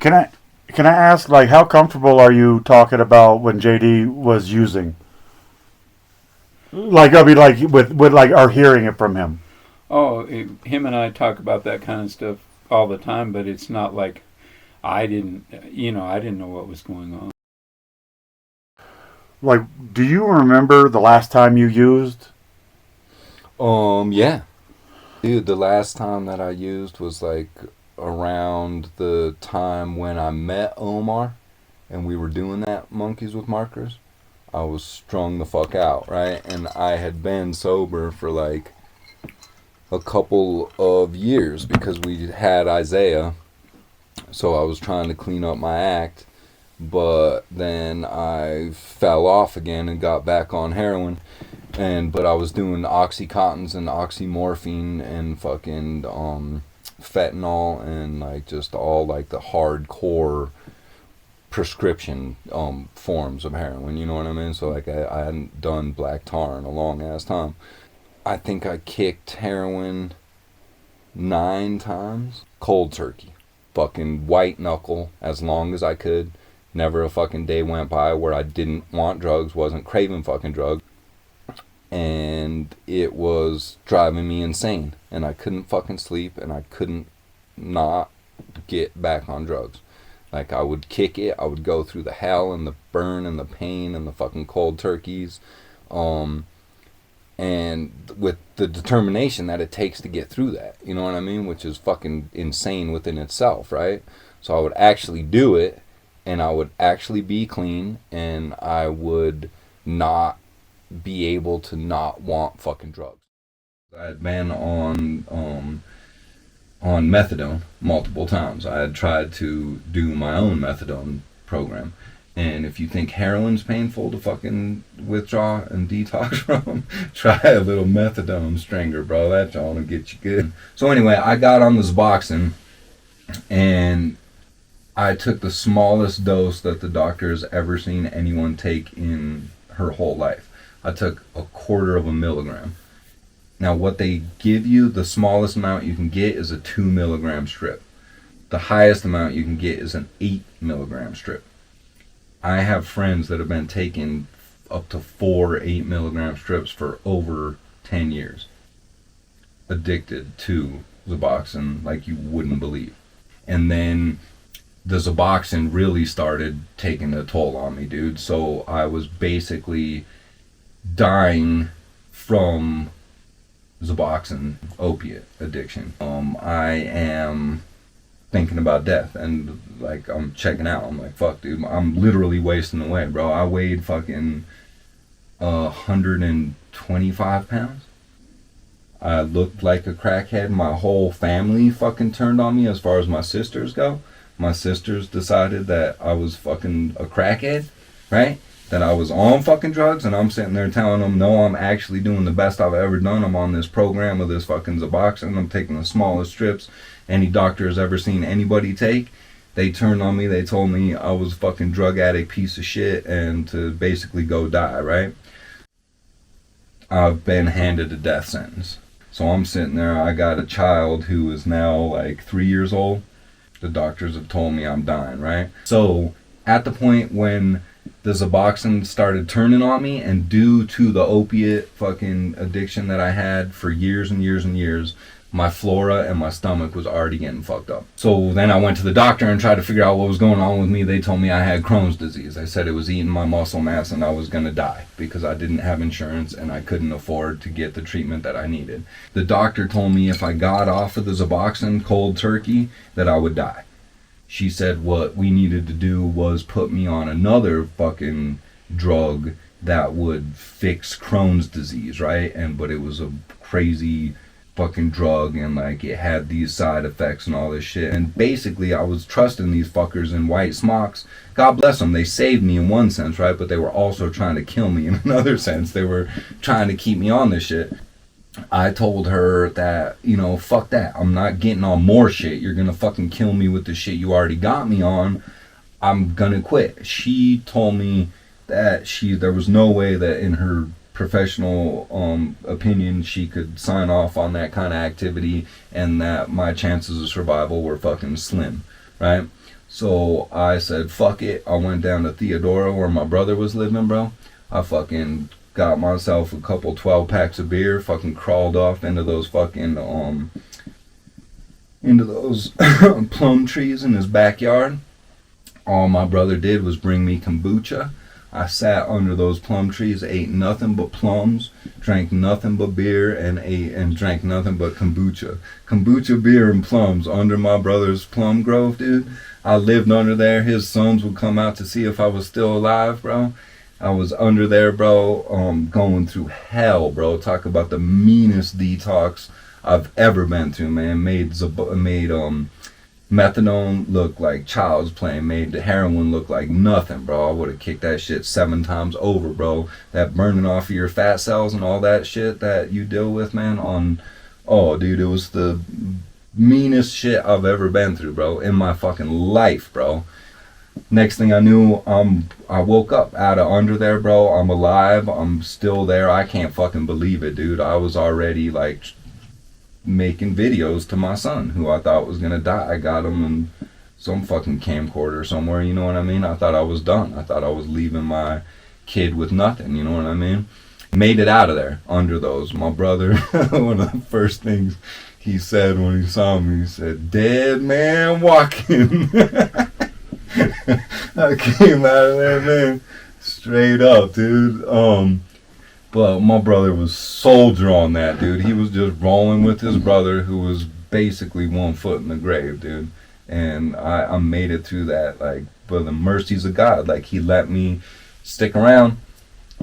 Can I can I ask, like, how comfortable are you talking about when JD was using? Like, I mean, like with like our hearing it from him. Oh, him and I talk about that kind of stuff all the time, but it's not like I didn't know what was going on. Like, do you remember the last time you used? Yeah. Dude, the last time that I used was like around the time when I met Omar and we were doing that Monkeys with Markers. I was strung the fuck out, right? And I had been sober for like a couple of years because we had Isaiah. So I was trying to clean up my act, but then I fell off again and got back on heroin. But I was doing oxycontins and oxymorphine and fucking fentanyl and like just all like the hardcore prescription forms of heroin, you know what I mean? So like I hadn't done black tar in a long ass time. I think I kicked heroin 9 times cold turkey. Fucking white knuckle as long as I could. Never a fucking day went by where I didn't want drugs, wasn't craving fucking drugs. And it was driving me insane. And I couldn't fucking sleep and I couldn't not get back on drugs. Like I would kick it, I would go through the hell and the burn and the pain and the fucking cold turkeys. And with the determination that it takes to get through that, you know what I mean? Which is fucking insane within itself, right? So I would actually do it, and I would actually be clean, and I would not be able to not want fucking drugs. I had been on methadone multiple times. I had tried to do my own methadone program. And if you think heroin's painful to fucking withdraw and detox from, try a little methadone stringer, bro. That y'all will get you good. So anyway, I got on this boxing, and I took the smallest dose that the doctor has ever seen anyone take in her whole life. I took 1/4 milligram. Now, what they give you, the smallest amount you can get is a 2 milligram strip. The highest amount you can get is an 8 milligram strip. I have friends that have been taking up to 4 8 milligram strips for over 10 years. Addicted to Suboxone like you wouldn't believe. And then the Suboxone really started taking a toll on me, dude. So I was basically dying from Suboxone opiate addiction. I am thinking about death and like I'm checking out. I'm like, fuck, dude, I'm literally wasting away, bro. I weighed fucking 125 pounds. I looked like a crackhead. My whole family fucking turned on me as far as my sisters go. My sisters decided that I was fucking a crackhead, right? That I was on fucking drugs, and I'm sitting there telling them, no, I'm actually doing the best I've ever done. I'm on this program of this fucking Suboxone. I'm taking the smallest strips any doctor has ever seen anybody take. They turned on me. They told me I was a fucking drug addict piece of shit and to basically go die, right? I've been handed a death sentence. So I'm sitting there. I got a child who is now like 3 years old. The doctors have told me I'm dying, right? So at the point when the Suboxone started turning on me, and due to the opiate fucking addiction that I had for years and years and years, my flora and my stomach was already getting fucked up. So then I went to the doctor and tried to figure out what was going on with me. They told me I had Crohn's disease. They said it was eating my muscle mass and I was going to die because I didn't have insurance and I couldn't afford to get the treatment that I needed. The doctor told me if I got off of the Suboxone cold turkey that I would die. She said what we needed to do was put me on another fucking drug that would fix Crohn's disease, right? But it was a crazy fucking drug and like it had these side effects and all this shit. And basically I was trusting these fuckers in white smocks. God bless them, they saved me in one sense, right? But they were also trying to kill me in another sense. They were trying to keep me on this shit. I told her that, fuck that. I'm not getting on more shit. You're gonna fucking kill me with the shit you already got me on. I'm gonna quit. She told me that there was no way that in her professional opinion she could sign off on that kind of activity and that my chances of survival were fucking slim, right? So I said, fuck it. I went down to Theodora where my brother was living, bro. I fucking got myself a couple 12 packs of beer, fucking crawled off into those plum trees in his backyard. All my brother did was bring me kombucha. I sat under those plum trees, ate nothing but plums, drank nothing but beer, and drank nothing but kombucha. Kombucha, beer, and plums under my brother's plum grove, dude. I lived under there. His sons would come out to see if I was still alive, bro. I was under there, bro, going through hell, bro. Talk about the meanest detox I've ever been through, man. Made methadone look like child's play, made the heroin look like nothing, bro. I would have kicked that shit 7 times over, bro. That burning off of your fat cells and all that shit that you deal with, man, oh, dude, it was the meanest shit I've ever been through, bro, in my fucking life, bro. Next thing I knew, I woke up out of under there, bro. I'm alive. I'm still there. I can't fucking believe it, dude. I was already, like, making videos to my son, who I thought was gonna die. I got him in some fucking camcorder somewhere, you know what I mean? I thought I was done. I thought I was leaving my kid with nothing, you know what I mean? Made it out of there under those. My brother, one of the first things he said when he saw me, he said, "Dead man walking." I came out of there, man, straight up, dude. But my brother was soldier on that, dude. He was just rolling with his brother, who was basically 1 foot in the grave, dude. And I made it through that, like, by the mercies of God. Like, he let me stick around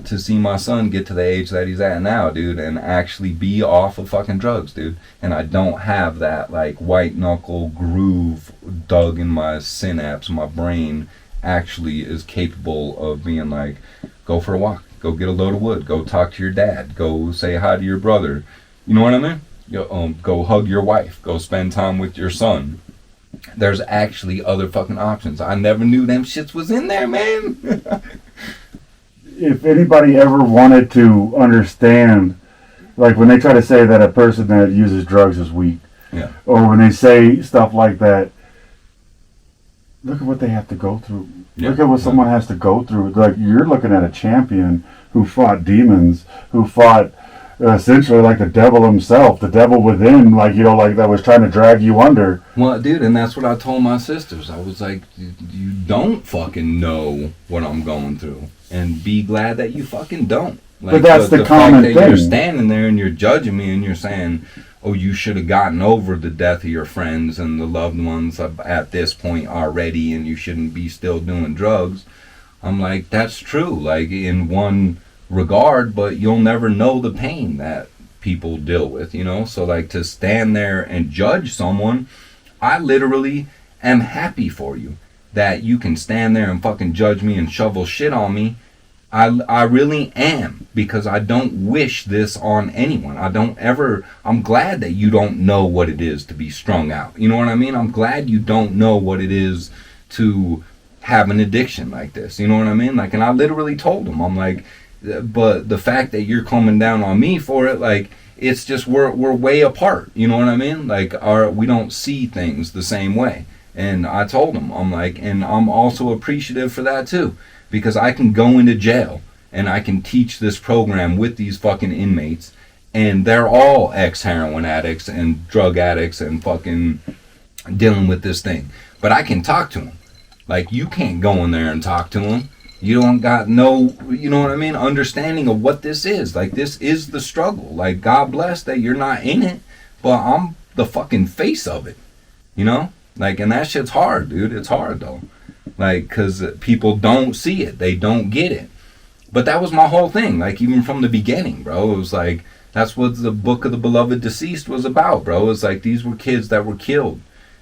to see my son get to the age that he's at now, dude, and actually be off of fucking drugs, dude. And I don't have that, like, white knuckle groove dug in my synapse. My brain actually is capable of being like, go for a walk, go get a load of wood, go talk to your dad, go say hi to your brother, you know what I mean? Go hug your wife, go spend time with your son. There's actually other fucking options. I never knew them shits was in there, man. If anybody ever wanted to understand, like when they try to say that a person that uses drugs is weak, Yeah. or when they say stuff like that, look at what they have to go through. Yeah. Look at what someone has to go through. Like, you're looking at a champion who fought demons, who fought essentially like the devil himself, the devil within, like, you know, like that was trying to drag you under. Well, dude, and that's what I told my sisters. I was like, you don't fucking know what I'm going through, and be glad that you fucking don't. Like, but that's the common fact that thing. You're standing there and you're judging me and you're saying, oh, you should have gotten over the death of your friends and the loved ones at this point already, and you shouldn't be still doing drugs. I'm like, that's true, like, in one regard, but you'll never know the pain that people deal with, you know? So, like, to stand there and judge someone, I literally am happy for you that you can stand there and fucking judge me and shovel shit on me. I really am, because I don't wish this on anyone. I'm glad that you don't know what it is to be strung out. You know what I mean? I'm glad you don't know what it is to have an addiction like this. You know what I mean? Like, and I literally told him, I'm like, but the fact that you're coming down on me for it, like, it's just we're way apart. You know what I mean? Like, we don't see things the same way. And I told him, I'm like, and I'm also appreciative for that too. Because I can go into jail and I can teach this program with these fucking inmates, and they're all ex-heroin addicts and drug addicts and fucking dealing with this thing. But I can talk to them. Like, you can't go in there and talk to them. You don't got no, you know what I mean, understanding of what this is. Like, this is the struggle. Like, God bless that you're not in it, but I'm the fucking face of it. You know? Like, and that shit's hard, dude. It's hard, though. Like, because people don't see it. They don't get it. But that was my whole thing. Like, even from the beginning, bro. It was like, that's what the Book of the Beloved Deceased was about, bro. It's like, these were kids that were killed.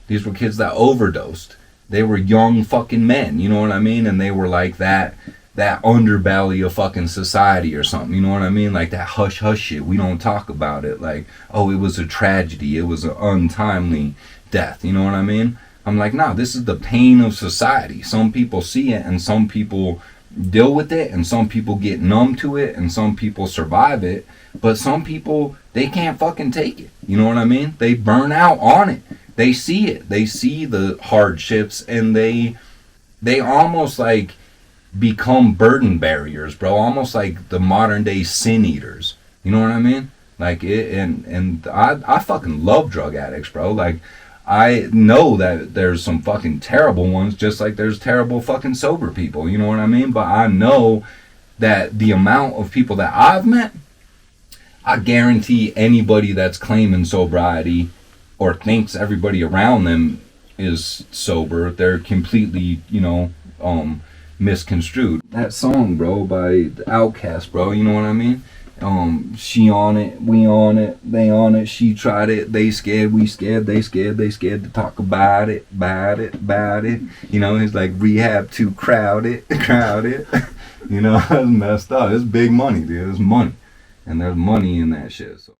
These were kids that overdosed. They were young fucking men, you know what I mean? And they were like that underbelly of fucking society or something, you know what I mean? Like that hush-hush shit. We don't talk about it. Like, oh, it was a tragedy. It was an untimely death, you know what I mean? I'm like, nah, this is the pain of society. Some people see it and some people deal with it and some people get numb to it and some people survive it. But some people, they can't fucking take it. You know what I mean? They burn out on it. they see it. They see the hardships, and they almost like become burden barriers, bro. Almost like the modern day sin eaters. You know what I mean? Like it, and I fucking love drug addicts, bro. Like I know that there's some fucking terrible ones, just like there's terrible fucking sober people. You know what I mean? But I know that the amount of people that I've met, I guarantee anybody that's claiming sobriety or thinks everybody around them is sober, they're completely, misconstrued. That song, bro, by Outkast, bro, you know what I mean? She on it, we on it, they on it, she tried it, they scared, we scared, they scared to talk about it. You know, it's like rehab too crowded. You know, it's messed up. It's big money, dude. It's money. And there's money in that shit. So